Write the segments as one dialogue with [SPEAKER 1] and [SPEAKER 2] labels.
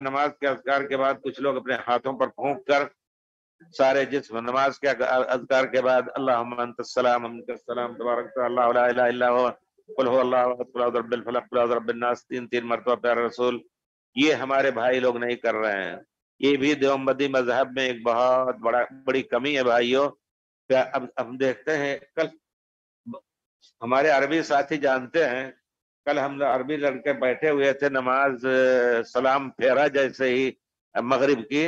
[SPEAKER 1] نماز کے اذکار کے بعد کچھ لوگ اپنے ہاتھوں پر پھونک کر سارے جسم، نماز کے اذکار کے بعد اللہم انت السلام منک السلام تبارک اللہ لا الہ الا هو قل هو اللہ احد قل اعوذ برب الفلق قل اعوذ برب الناس تین مرتبہ پیارے رسول، یہ ہمارے بھائی لوگ نہیں کر رہے ہیں۔ یہ بھی دیوبندی مذہب میں ایک بہت بڑی کمی ہے بھائیوں۔ اب ہم دیکھتے ہیں، کل ہمارے عربی ساتھی جانتے ہیں، کل ہم عربی لڑکے بیٹھے ہوئے تھے، نماز سلام پھیرا جیسے ہی مغرب کی،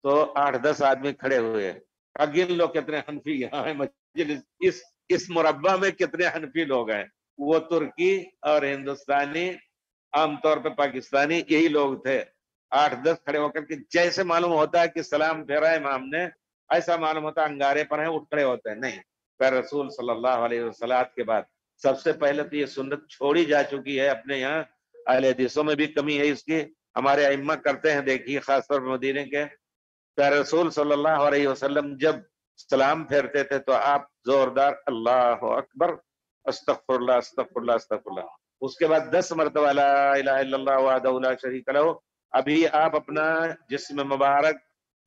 [SPEAKER 1] تو 8-10 آدمی کھڑے ہوئے۔ گن لو کتنے حنفی یہاں ہیں مجلس، اس مربع میں کتنے حنفی لوگ ہیں۔ وہ ترکی اور ہندوستانی، عام طور پہ پاکستانی، یہی لوگ تھے۔ 8-10 کھڑے ہو کر کے جیسے معلوم ہوتا ہے کہ سلام پھیرا ہے امام نے، ایسا معلوم ہوتا ہے انگارے پر ہیں، اٹھ کھڑے ہوتے ہیں۔ نہیں، پھر رسول صلی اللہ علیہ وسلم کے بعد سب سے پہلے تو یہ سنت چھوڑی جا چکی ہے اپنے یہاں۔ اہل حدیثوں میں بھی کمی ہے اس کی، ہمارے ائمہ کرتے ہیں، دیکھیے خاص طور پر مدینے کے پیارے رسول صلی اللہ علیہ وسلم جب سلام پھیرتے تھے تو آپ زوردار اللہ اکبر استغفر اللہ استغفر اللہ استغفر اللہ، اس کے بعد 10 مرتبہ لا الہ الا اللہ وحدہ لا شریک لہ۔ ابھی آپ اپنا جسم مبارک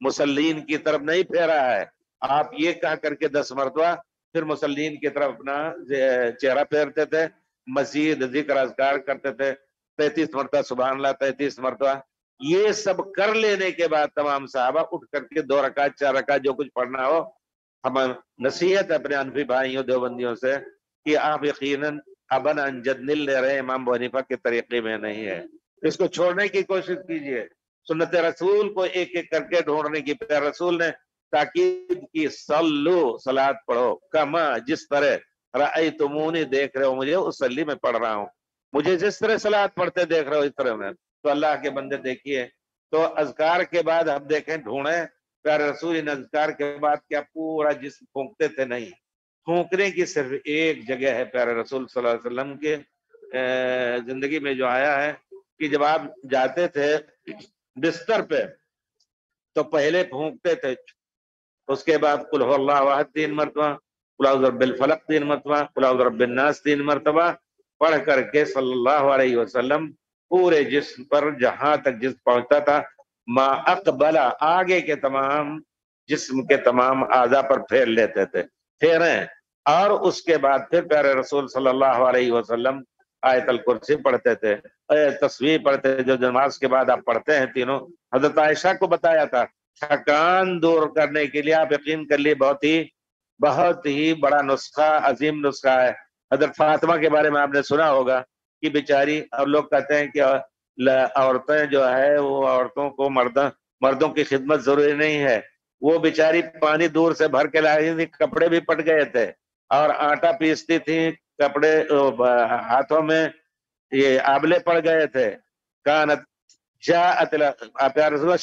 [SPEAKER 1] مسلین کی طرف نہیں پھیرا ہے، آپ یہ کہہ کر کے 10 مرتبہ پھر مسلین کی طرف اپنا چہرہ پھیرتے تھے، مزید ذکر اذکار کرتے تھے، 33 مرتبہ سبحان اللہ، 33 مرتبہ۔ یہ سب کر لینے کے بعد تمام صحابہ اٹھ کر کے 2 رکعت 4 رکعت جو کچھ پڑھنا ہو، ہم نصیحت اپنے انفی بھائیوں دیوبندیوں سے کہ آپ یقیناً ابن انجد نل لے رہے امام ابو حنیفہ کے طریقے میں نہیں ہے، اس کو چھوڑنے کی کوشش کیجئے۔ سنت رسول کو ایک ایک کر کے ڈھونڈنے کی، پیارے رسول نے تاکید کی، صلو صلاۃ پڑھو کما جس طرح رأیتمونی دیکھ رہے ہو مجھے اصلی میں پڑھ رہا ہوں، مجھے جس طرح صلاۃ پڑھتے دیکھ رہے ہو اس طرح میں۔ تو اللہ کے بندے دیکھیے، تو اذکار کے بعد ہم دیکھیں ڈھونڈیں پیارے رسول ان اذکار کے بعد کیا پورا جسم پھونکتے تھے؟ نہیں، پھونکنے کی صرف ایک جگہ ہے پیارے رسول صلی اللہ علیہ وسلم کے زندگی میں جو آیا ہے کہ جب آپ جاتے تھے بستر پہ تو پہلے پھونکتے تھے، اس کے بعد قل هو اللہ احد 3 مرتبہ، قل اعوذ برب الفلق 3 مرتبہ، قل اعوذ برب الناس 3 مرتبہ پڑھ کر کے صلی اللہ علیہ وسلم پورے جسم پر جہاں تک جسم پہنچتا تھا ما اقبلا آگے کے تمام جسم کے تمام اعضاء پر پھیر لیتے تھے، پھیریں۔ اور اس کے بعد پھر پیارے رسول صلی اللہ علیہ وسلم آیت الکرسی پڑھتے تھے، تسبیح پڑھتے تھے، جو نماز کے بعد آپ پڑھتے ہیں تینوں۔ حضرت عائشہ کو بتایا تھا تھکان دور کرنے کے لیے، آپ یقین کر لیے بہت ہی بڑا نسخہ، عظیم نسخہ ہے۔ حضرت فاطمہ کے بارے میں آپ نے سنا ہوگا کہ بیچاری، اور لوگ کہتے ہیں کہ عورتیں جو ہے وہ عورتوں کو مردوں کی خدمت ضروری نہیں ہے، وہ بیچاری پانی دور سے بھر کے لائی تھی، کپڑے بھی پٹ گئے تھے اور آٹا پیستی تھی، کپڑے ہاتھوں میں یہ آبلے پڑ گئے تھے، کانت جاءت پیارے رسول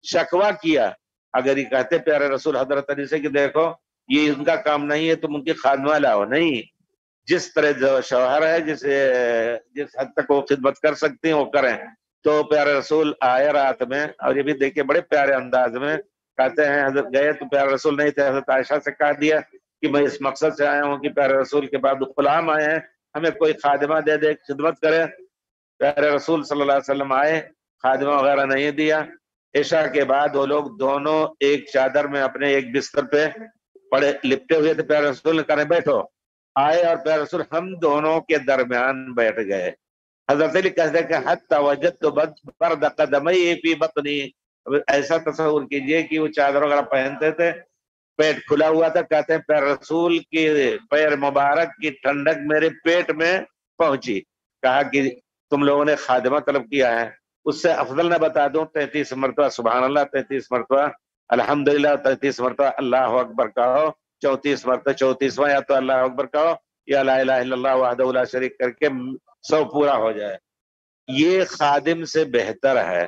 [SPEAKER 1] شکوہ کیا۔ اگر یہ کہتے پیارے رسول حضرت علی سے کہ دیکھو یہ ان کا کام نہیں ہے تم ان کی خادمہ لاؤ، نہیں، جس طرح شوہر ہے جس حد تک وہ خدمت کر سکتی ہیں وہ کریں۔ تو پیارے رسول آئے رات میں، اور یہ بھی دیکھیں بڑے پیارے انداز میں کہتے ہیں، حضرت گئے تو پیارے رسول نہیں تھے، حضرت عائشہ سے کہا دیا کہ میں اس مقصد سے آیا ہوں کہ پیارے رسول کے بعد غلام آئے ہیں، ہمیں کوئی خادمہ دے دے خدمت کرے۔ پیارے رسول صلی اللہ علیہ وسلم آئے، خادمہ وغیرہ نہیں دیا۔ عشاء کے بعد وہ لوگ دونوں ایک چادر میں اپنے ایک بستر پہ پڑے لپٹے ہوئے تھے، پیارے رسول نے کہا بیٹھو، آئے اور پیارے رسول ہم دونوں کے درمیان بیٹھ گئے۔ حضرت علی کہتے ہیں کہ حتی وجدت برد قدمی فی بطنی، ایسا تصور کیجئے کہ وہ چادر وغیرہ پہنتے تھے، پیٹ کھلا ہوا تھا، کہتے ہیں پیارے رسول کی پیر مبارک کی ٹھنڈک میرے پیٹ میں پہنچی۔ کہا کہ تم لوگوں نے خادمہ طلب کیا ہے، اس سے افضل نہ بتا دوں؟ 33 مرتبہ سبحان اللہ، 33 مرتبہ الحمدللہ، 33 مرتبہ اللہ اکبر کہو، 34 مرتبہ 34واں یا تو اللہ اکبر کہو یا لا الہ الا اللہ وحدہ لا شریک کر کے 100 پورا ہو جائے، یہ خادم سے بہتر ہے۔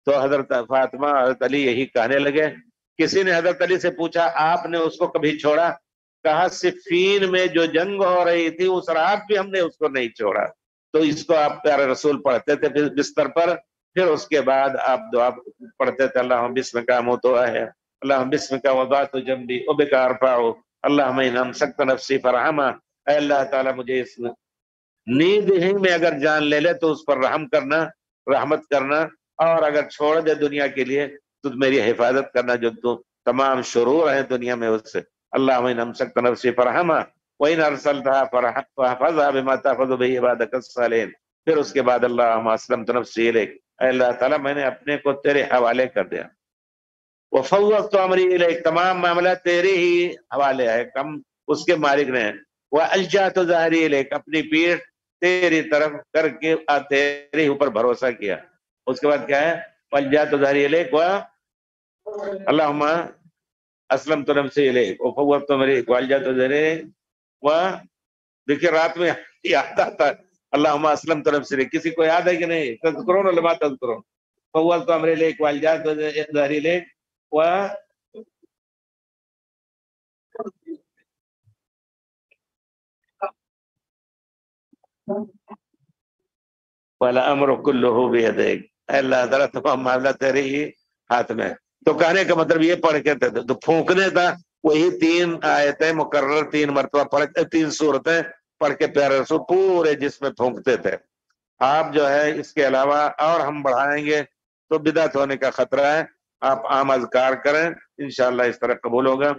[SPEAKER 1] تو حضرت فاطمہ حضرت علی یہی کہنے لگے۔ کسی نے حضرت علی سے پوچھا آپ نے اس کو کبھی چھوڑا؟ کہا صفین میں جو جنگ ہو رہی تھی اس رات بھی ہم نے اس کو نہیں چھوڑا۔ تو اس کو آپ پیارے رسول پڑھتے تھے بستر پر، پھر اس کے بعد آپ دعا پڑھتے تھے اللہم بسمک اموت واحیا، اللہم بسمک وضعت جنبی وبک ارفع، اللہم ان امسکت نفسی فرحمہ، اے اللہ تعالیٰ مجھے اس نیند ہی میں اگر جان لے لے تو اس پر رحم کرنا، رحمت کرنا۔ اور اگر چھوڑ دے دنیا کے لیے تو میری حفاظت کرنا، جو تو تمام شرور ہیں دنیا میں اس سے۔ اللہم ان امسکت نفسی فرحمہ وَإِنْ أَرْسَلْتَهَا فَحْفَظْهَا بِمَا تَحْفَظُ بِهِ عِبَادَكَ الصَّالِحِينَ۔ پھر اس کے بعد اللہم اسلمت نفسی الیک، اے اللہ تعالیٰ میں نے اپنے کو تیرے حوالے کر دیا۔ وَفَوَّضْتُ أَمْرِي إِلَيْكَ، تمام معاملہ تیرے ہی حوالے ہے، کم اس کے مالک نے۔ وَأَلْجَأْتُ ظَهْرِي إِلَيْكَ، اپنی پیٹھ تیری طرف کر کے تیرے اوپر بھروسہ کیا۔ اس کے بعد کیا ہے؟ وَأَلْجَأْتُ ظَهْرِي إِلَيْكَ اللہم اسلمت نفسی الیک وفوضت امری وَأَلْجَأْتُ ظَهْرِي دیکھیے رات میں یاد آتا ہے اللہم اسلمت نفسی الیک، کسی کو یاد ہے کہ نہیں؟ تذکرون ولا ما تذکرون؟ فوضت امری الیک وَأَلْجَأْتُ ظَهْرِي الیک وَالْأَمْرُ كُلُّهُ بِيَدِكَ، اے اللہ تعالیٰ تمام معاملہ تیرے ہی ہاتھ میں۔ تو کہنے کا مطلب یہ پڑھ کے تو پھونکنے تھا، وہی 3 آیتیں مکرر 3 مرتبہ پڑھ 3 سورتیں پڑھ کے پیارے رسول پورے جسم میں پھونکتے تھے۔ آپ جو ہے اس کے علاوہ اور ہم بڑھائیں گے تو بدعت ہونے کا خطرہ ہے۔ آپ عام اذکار کریں، انشاءاللہ اس طرح قبول ہوگا۔